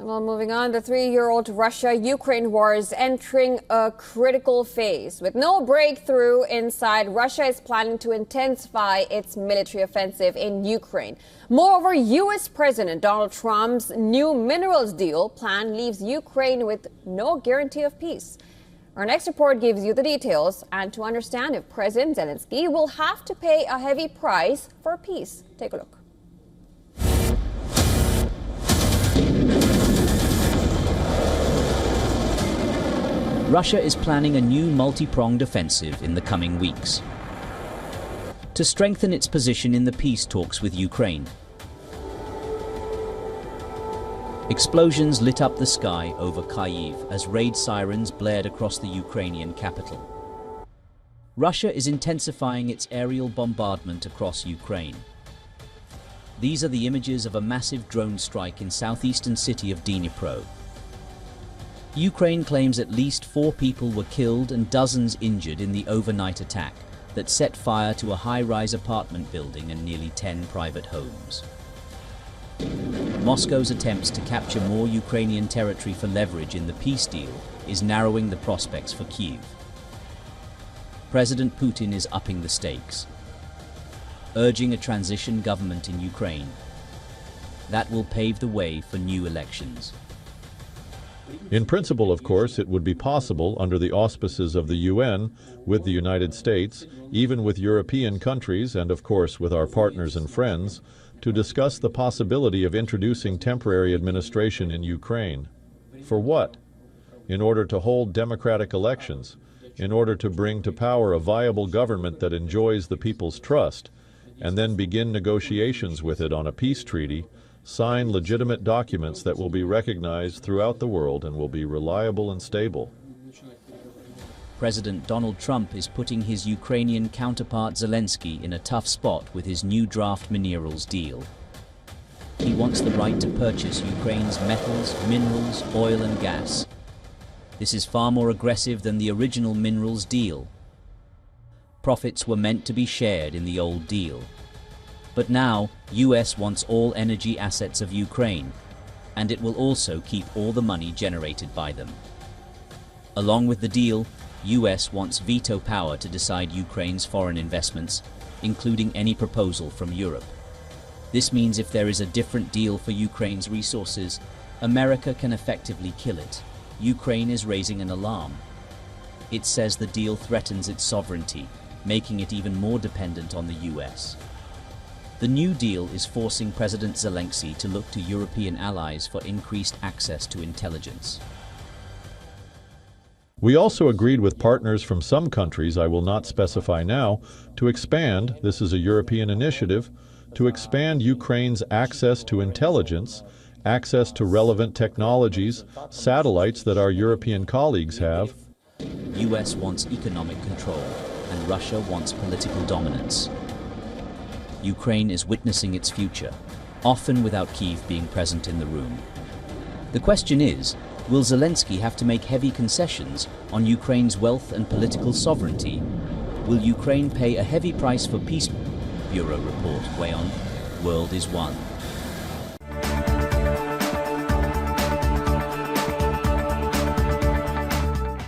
Well, moving on, the 3-year-old Russia-Ukraine war is entering a critical phase. With no breakthrough inside, Russia is planning to intensify its military offensive in Ukraine. Moreover, U.S. President Donald Trump's new minerals deal plan leaves Ukraine with no guarantee of peace. Our next report gives you the details and to understand if President Zelensky will have to pay a heavy price for peace. Take a look. Russia is planning a new multi-pronged offensive in the coming weeks to strengthen its position in the peace talks with Ukraine. Explosions lit up the sky over Kyiv as raid sirens blared across the Ukrainian capital. Russia is intensifying its aerial bombardment across Ukraine. These are the images of a massive drone strike in southeastern city of Dnipro. Ukraine claims at least 4 people were killed and dozens injured in the overnight attack that set fire to a high-rise apartment building and nearly 10 private homes. Moscow's attempts to capture more Ukrainian territory for leverage in the peace deal is narrowing the prospects for Kyiv. President Putin is upping the stakes, urging a transition government in Ukraine. That will pave the way for new elections. In principle, of course, it would be possible under the auspices of the UN, with the United States, even with European countries, and of course with our partners and friends, to discuss the possibility of introducing temporary administration in Ukraine. For what? In order to hold democratic elections, in order to bring to power a viable government that enjoys the people's trust, and then begin negotiations with it on a peace treaty, sign legitimate documents that will be recognized throughout the world and will be reliable and stable. President Donald Trump is putting his Ukrainian counterpart Zelensky in a tough spot with his new draft minerals deal. He wants the right to purchase Ukraine's metals, minerals, oil and gas. This is far more aggressive than the original minerals deal. Profits were meant to be shared in the old deal. But now, US wants all energy assets of Ukraine, and it will also keep all the money generated by them. Along with the deal, US wants veto power to decide Ukraine's foreign investments, including any proposal from Europe. This means if there is a different deal for Ukraine's resources, America can effectively kill it. Ukraine is raising an alarm. It says the deal threatens its sovereignty, making it even more dependent on the US. The new deal is forcing President Zelensky to look to European allies for increased access to intelligence. We also agreed with partners from some countries I will not specify now to expand, this is a European initiative, to expand Ukraine's access to intelligence, access to relevant technologies, satellites that our European colleagues have. US wants economic control, and Russia wants political dominance. Ukraine is witnessing its future, often without Kyiv being present in the room. The question is, will Zelensky have to make heavy concessions on Ukraine's wealth and political sovereignty? Will Ukraine pay a heavy price for peace? Bureau report, WION, World is One.